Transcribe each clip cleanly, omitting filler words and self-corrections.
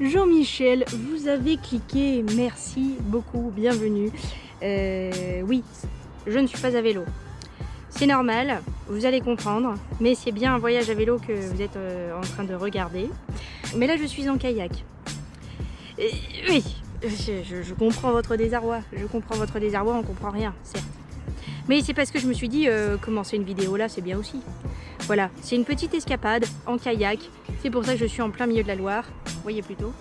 Jean-Michel, vous avez cliqué, merci beaucoup, bienvenue. Oui, je ne suis pas à vélo. C'est normal, vous allez comprendre, mais c'est bien un voyage à vélo que vous êtes en train de regarder. Mais là, je suis en kayak. Oui, je comprends votre désarroi, on comprend rien, certes. Mais c'est parce que je me suis dit, commencer une vidéo là, c'est bien aussi. Voilà, c'est une petite escapade en kayak, c'est pour ça que je suis en plein milieu de la Loire, vous voyez plutôt.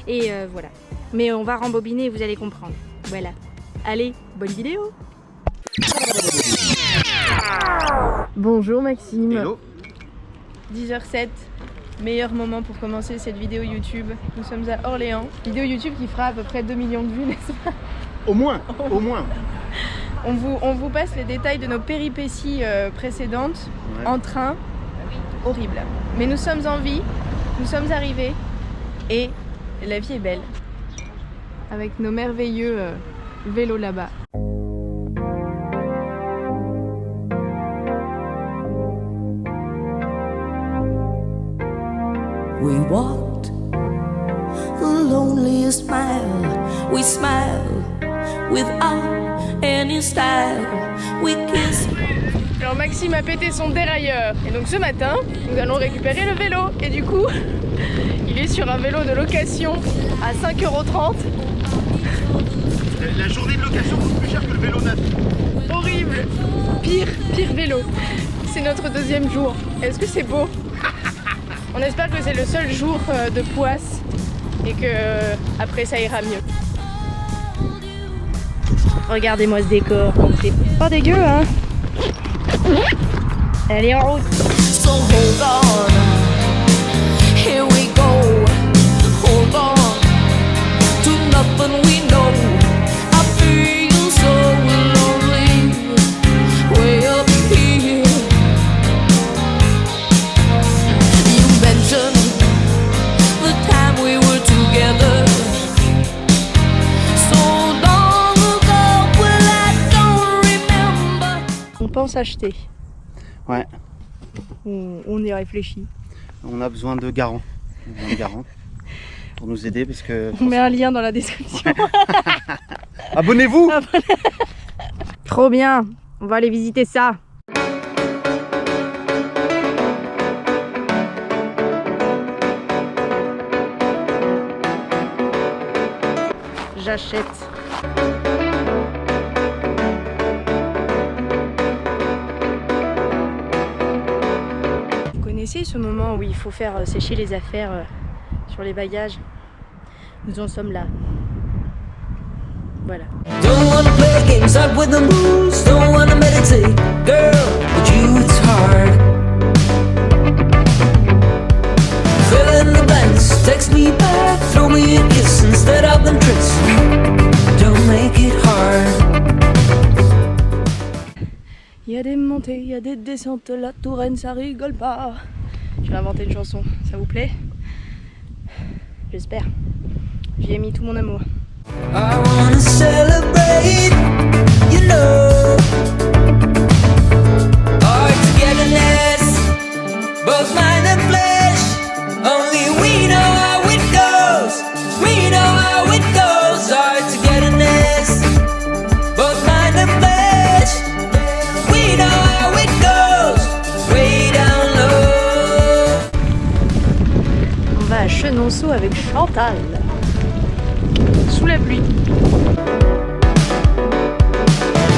Et voilà, mais on va rembobiner et vous allez comprendre. Voilà, allez, bonne vidéo. Bonjour Maxime. Hello. 10h07, meilleur moment pour commencer cette vidéo YouTube. Nous sommes à Orléans. Vidéo YouTube qui fera à peu près 2 millions de vues, n'est-ce pas? Au moins, au moins. On vous passe les détails de nos péripéties précédentes, Ouais. en train, horrible. Mais nous sommes en vie, nous sommes arrivés et la vie est belle. Avec nos merveilleux vélos là-bas. We walked the loneliest mile. We smiled without any style. We kissed. Alors Maxime a pété son dérailleur et donc ce matin nous allons récupérer le vélo et du coup il est sur un vélo de location à 5,30 €. La journée de location coûte plus cher que le vélo neuf. Horrible, pire vélo. C'est notre deuxième jour. Est-ce que c'est beau? On espère que c'est le seul jour de poisse et que après ça ira mieux. Regardez-moi ce décor, c'est pas dégueu hein. Allez en route. So hold on, here we go. Hold on to nothing we know. I feel so lonely, way up here. You mentioned the time we were together. So long ago, well I don't remember. On pense acheter, Ouais, on y réfléchit. on a besoin de garants. Pour nous aider parce que... On met un lien dans la description. Abonnez-vous. Trop bien, on va aller visiter ça. J'achète. Vous connaissez ce moment où il faut faire sécher les affaires sur les bagages? Nous en sommes là. Voilà. Don't wanna play games out with the moves. Don't wanna meditate, girl. With you it's hard. Fill in the blanks, text me back, throw me a kiss instead of them tricks. Don't make it hard. Il y a des montées, il y a des descentes, la Touraine ça rigole pas. Je vais inventer une chanson, ça vous plaît? J'espère. J'y ai mis tout mon amour. I wanna celebrate, you know. Our togetherness, both mind and flesh. Only we know how it goes. We know how it goes. Our togetherness, both mind and flesh. We know how it goes. Way down low. On va à Chenonceau avec Chantal. Sous la pluie.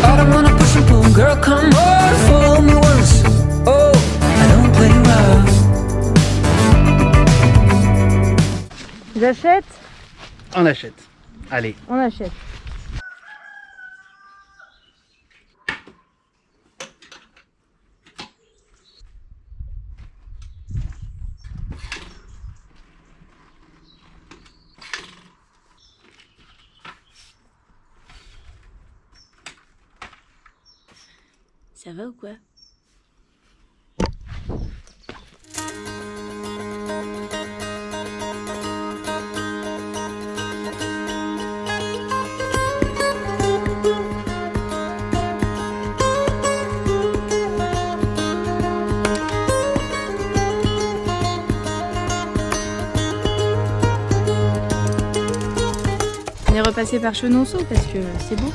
I don't wanna push and pull, girl, come on, follow me once. Oh, I don't play rough. J'achète? On achète. Allez. On achète. Ça va ou quoi? repasser par Chenonceau parce que c'est beau.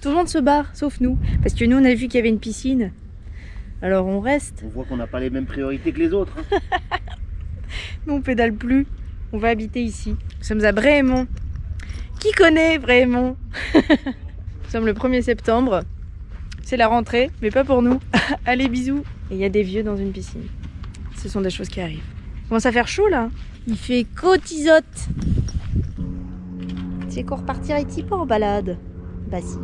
Tout le monde se barre, sauf nous. Parce que nous, on a vu qu'il y avait une piscine. Alors on reste. On voit qu'on n'a pas les mêmes priorités que les autres. Hein. Nous, on pédale plus. On va habiter ici. Nous sommes à Bréhémont. Qui connaît Bréhémont? Nous sommes le 1er septembre. C'est la rentrée, mais pas pour nous. Allez, bisous. Et il y a des vieux dans une piscine. Ce sont des choses qui arrivent. Il commence à faire chaud là. Il fait cotisote. C'est qu'on repartirait ici pas en balade. Bah si.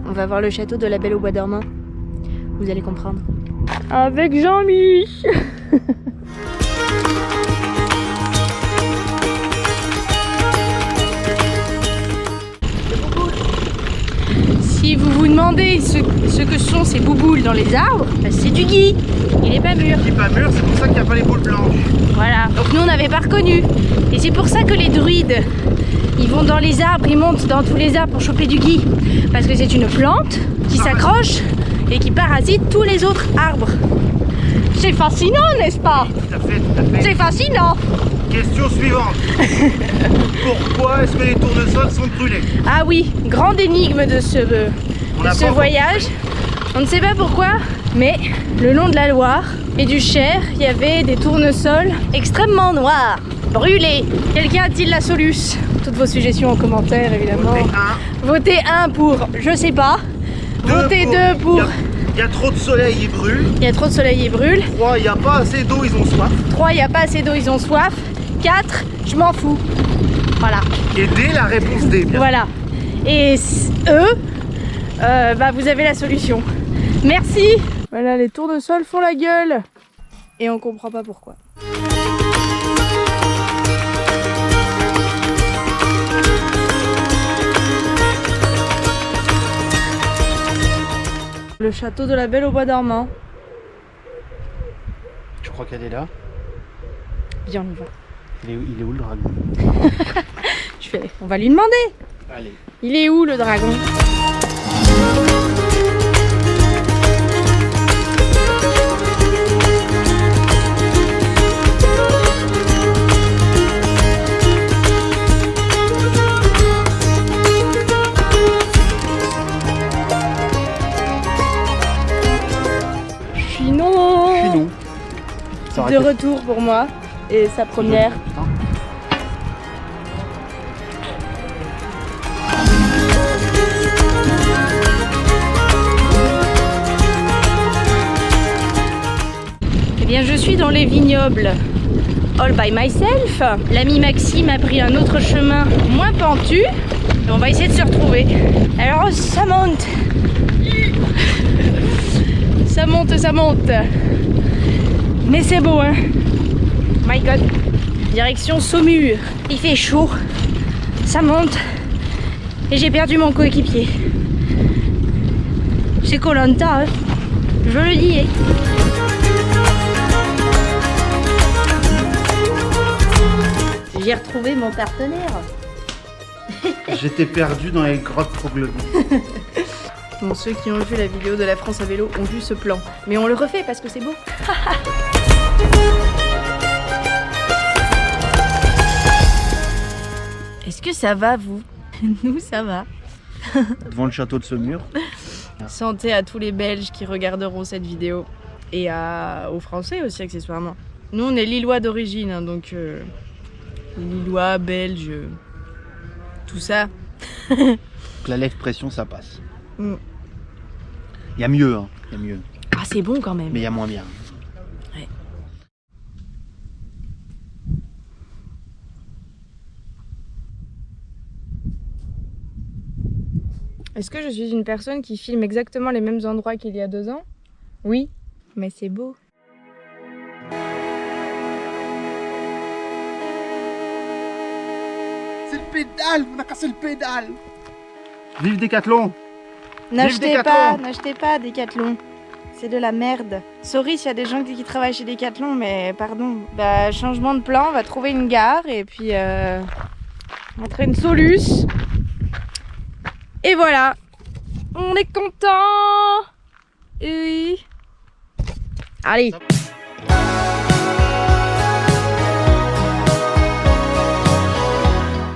On va voir le château de la Belle au Bois dormant. Vous allez comprendre. Avec Jean-Mi. Si vous vous demandez ce que sont ces bouboules dans les arbres, bah c'est du gui. Il est pas mûr. Il n'est pas mûr, c'est pour ça qu'il n'y a pas les boules blanches. Voilà. Donc nous on n'avait pas reconnu. Et c'est pour ça que les druides, ils vont dans les arbres, ils montent dans tous les arbres pour choper du gui. Parce que c'est une plante qui s'accroche et qui parasite tous les autres arbres. C'est fascinant, n'est-ce pas? Tout à fait, tout à fait. C'est fascinant. Question suivante. Pourquoi est-ce que les tournesols sont brûlés? Ah oui, grande énigme de ce voyage. On ne sait pas pourquoi, mais le long de la Loire et du Cher, il y avait des tournesols extrêmement noirs, brûlés. Quelqu'un a-t-il la soluce? Toutes vos suggestions en commentaire, évidemment. Votez 1 pour je sais pas. Votez 2 pour... Il y a trop de soleil, il brûle. Il y a trop de soleil, il brûle. 3, il n'y a pas assez d'eau, ils ont soif. 3, il n'y a pas assez d'eau, ils ont soif. 4, je m'en fous. Voilà. Et D, la réponse D. Bien. Voilà. Et eux, bah vous avez la solution. Merci. Voilà, les tournesols font la gueule. Et on comprend pas pourquoi. Le château de la Belle au Bois dormant. Je crois qu'elle est là. Viens, on y va. Il est où le dragon? On va lui demander. Allez. Il est où le dragon? Chinon. De retour pour moi et sa première. Eh bien, je suis dans les vignobles all by myself. L'ami Maxime a pris un autre chemin moins pentu. Et on va essayer de se retrouver. Alors, ça monte. Ça monte, ça monte. Mais c'est beau, hein. My God. Direction Saumur. Il fait chaud. Ça monte. Et j'ai perdu mon coéquipier. C'est Koh-Lanta, hein. Je le dis, hein. J'ai retrouvé mon partenaire. J'étais perdu dans les grottes troglodytes. Bon, ceux qui ont vu la vidéo de la France à vélo ont vu ce plan. Mais on le refait parce que c'est beau. Est-ce que ça va, vous? Nous, ça va. Devant le château de Saumur. Santé à tous les Belges qui regarderont cette vidéo. Et aux Français aussi, accessoirement. Nous, on est Lillois d'origine, hein, donc... Lillois, Belges... tout ça. La l'expression, ça passe. Mm. Il y a mieux, hein. Il y a mieux. Ah, c'est bon quand même. Mais il y a moins bien. Ouais. Est-ce que je suis une personne qui filme exactement les mêmes endroits qu'il y a 2 ans? Oui, mais c'est beau. C'est le pédale, on a cassé le pédale. Vive Décathlon. N'achetez pas Décathlon. c'est de la merde. Sorry s'il y a des gens qui travaillent chez Decathlon, mais pardon. Bah, changement de plan, on va trouver une gare et puis on va trouver une soluce. Et voilà, on est content. Oui. Allez.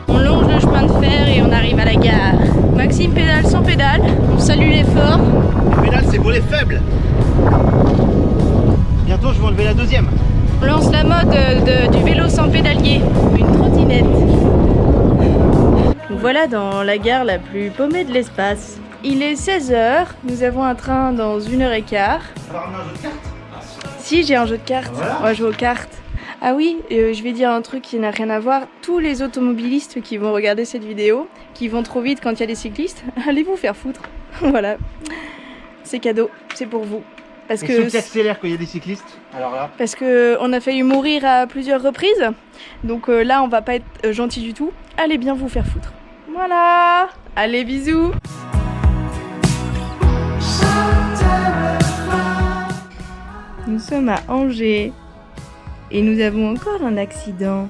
On longe le chemin de fer et on arrive à la gare. Maxime pédale sans pédale, on salue l'effort. Le pédale, c'est pour les faibles. Bientôt, je vais enlever la deuxième. On lance la mode du vélo sans pédalier, une trottinette. Nous voilà dans la gare la plus paumée de l'espace. Il est 16h, nous avons un train dans 1h15. Alors, on a un jeu de cartes. Si, j'ai un jeu de cartes, Voilà. on va jouer aux cartes. Ah oui, je vais dire un truc qui n'a rien à voir. Tous les automobilistes qui vont regarder cette vidéo, qui vont trop vite quand il y a des cyclistes, allez vous faire foutre. Voilà, c'est cadeau, c'est pour vous. Parce Et que ceux qui accélèrent quand il y a des cyclistes, alors là. Parce que on a failli mourir à plusieurs reprises. Donc là, on va pas être gentil du tout. Allez bien vous faire foutre. Voilà. Allez, bisous. Nous sommes à Angers. Et nous avons encore un accident.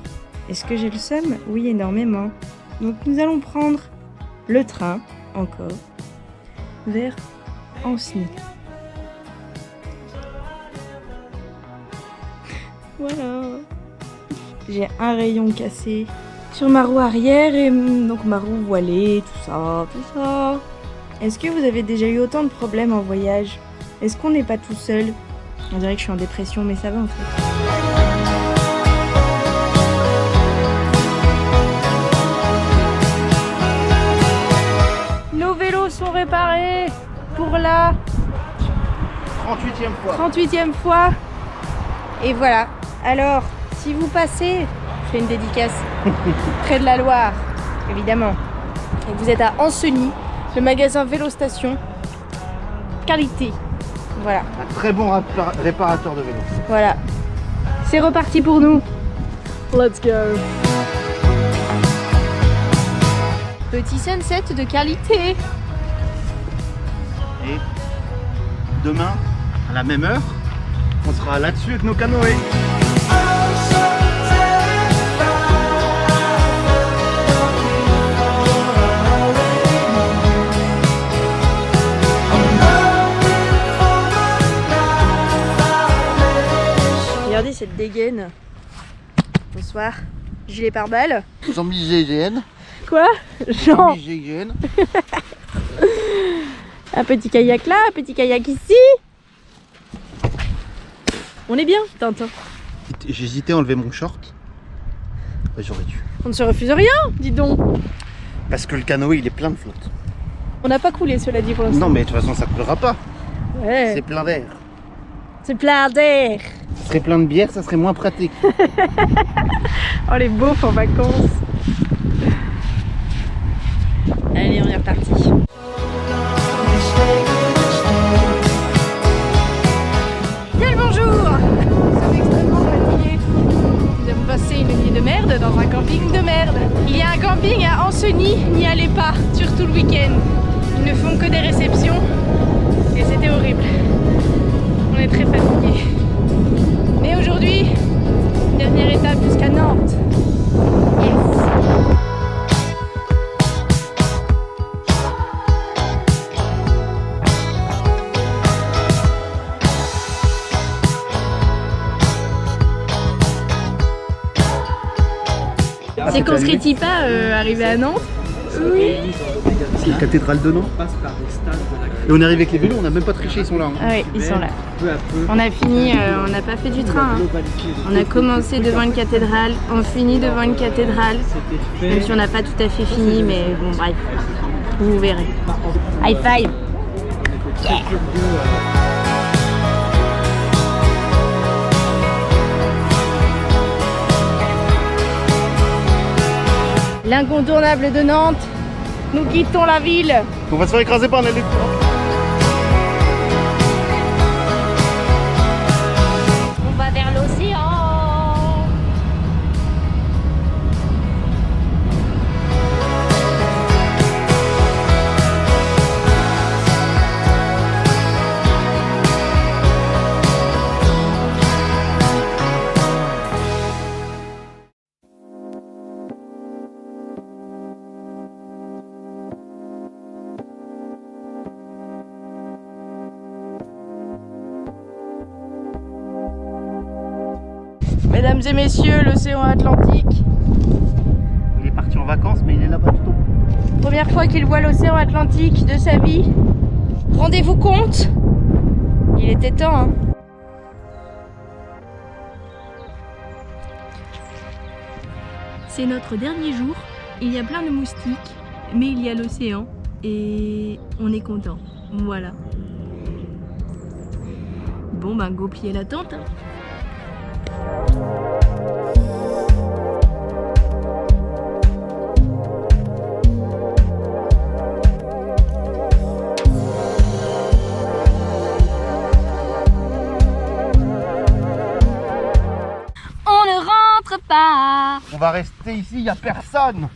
Est-ce que j'ai le seum? Oui, énormément. Donc nous allons prendre le train, encore, vers Ancenis. Voilà. J'ai un rayon cassé sur ma roue arrière et donc ma roue voilée, tout ça, tout ça. Est-ce que vous avez déjà eu autant de problèmes en voyage? Est-ce qu'on n'est pas tout seul? On dirait que je suis en dépression, mais ça va en fait. Nos vélos sont réparés pour la 38e fois. 38e fois. Et voilà. Alors, si vous passez, je fais une dédicace, près de la Loire, évidemment, et vous êtes à Ancenis, le magasin Vélo Station, qualité. Voilà, Un très bon réparateur de vélo. voilà. C'est reparti pour nous. Let's go. Petit sunset de qualité. Et demain, à la même heure, on sera là-dessus avec nos canoës. Regardez cette dégaine. Bonsoir. Gilet pare-balles. Jean-Mi GGN. Quoi? Jean. Jean-Mi GGN. Un petit kayak là, un petit kayak ici. On est bien, Tintin. J'hésitais à enlever mon short. Bah, j'aurais dû. On ne se refuse rien, dis donc. Parce que le canoë, il est plein de flotte. On n'a pas coulé, cela dit, pour l'instant. Non, mais de toute façon, ça coulera pas. Ouais. C'est plein d'air. C'est plein d'air. Ce serait plein de bière, ça serait moins pratique. Oh, les beaufs en vacances. Allez, on est reparti. Bien le bonjour. Nous sommes extrêmement fatigués. Nous avons passé une nuit de merde dans un camping de merde. Il y a un camping à Ancenis, n'y allez pas, surtout le week-end. Ils ne font que des réceptions et c'était horrible. On est très fatigués. Mais aujourd'hui, dernière étape jusqu'à Nantes. Yes. C'est qu'on serait pas arrivé à Nantes? Oui. C'est la cathédrale de Nantes. Et on est arrivé avec les vélos, on n'a même pas triché, ils sont là. Hein. Ah oui, ils sont là. On a fini, on n'a pas fait du train. Hein. On a commencé devant une cathédrale, on finit devant une cathédrale. Même si on n'a pas tout à fait fini, mais bon bref, vous verrez. High five. Yeah. L'incontournable de Nantes, nous quittons la ville. On va se faire écraser par un électron. On va vers l'océan. Mesdames et messieurs, l'océan Atlantique. Il est parti en vacances, mais il est là-bas tout haut. Première fois qu'il voit l'océan Atlantique de sa vie. Rendez-vous compte? Il était temps, hein. C'est notre dernier jour. Il y a plein de moustiques, mais il y a l'océan et on est content. Voilà. Bon ben go plier la tente. On ne rentre pas. On va rester ici, il n'y a personne.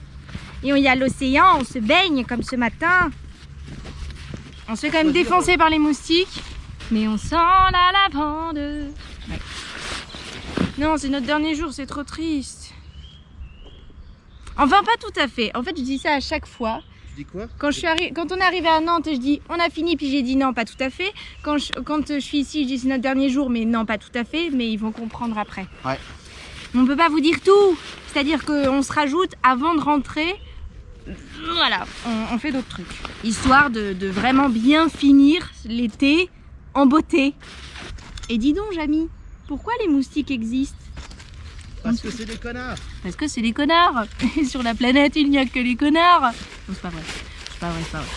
Et il y a l'océan, on se baigne comme ce matin. On se fait quand même défoncer par les moustiques, mais on sent la lavande. Ouais. Non, c'est notre dernier jour, c'est trop triste. Enfin, pas tout à fait. En fait, je dis ça à chaque fois. Tu dis quoi? Quand on est arrivé à Nantes, je dis on a fini, puis j'ai dit non, pas tout à fait. Quand je suis ici, je dis c'est notre dernier jour, mais non, pas tout à fait. Mais ils vont comprendre après. Ouais. On peut pas vous dire tout. C'est-à-dire qu'on se rajoute avant de rentrer. Voilà, on fait d'autres trucs. Histoire de vraiment bien finir l'été en beauté. Et dis donc, Jamy, pourquoi les moustiques existent? Parce que c'est des connards. Parce que c'est des connards. Et sur la planète, il n'y a que les connards. Non, c'est pas vrai. C'est pas vrai, c'est pas vrai.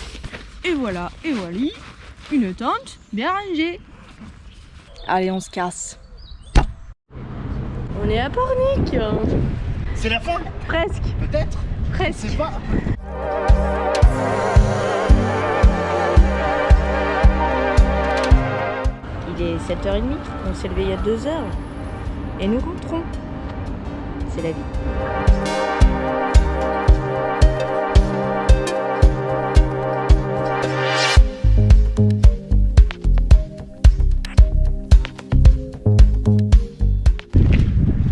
Et voilà, et voilà, une tente bien rangée. Allez, on se casse. On est à Pornic. C'est la fin? Presque. Peut-être? Presque. Je sais pas. Il est 7h30, on s'est levé il y a 2 heures. Et nous rentrons. C'est la vie.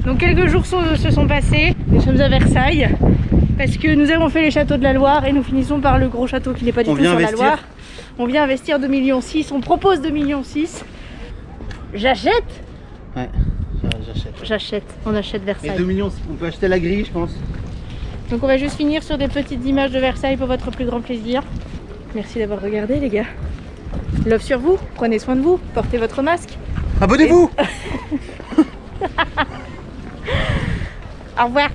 Donc quelques jours se sont passés. Nous sommes à Versailles. Parce que nous avons fait les châteaux de la Loire et nous finissons par le gros château qui n'est pas du tout sur la Loire. On vient investir 2,6 millions, on propose 2,6 millions. J'achète. Ouais, j'achète. J'achète, on achète Et Versailles. 2 millions, on peut acheter la grille, je pense. Donc on va juste finir sur des petites images de Versailles pour votre plus grand plaisir. Merci d'avoir regardé les gars. Love sur vous, prenez soin de vous, portez votre masque. Abonnez-vous. Au revoir.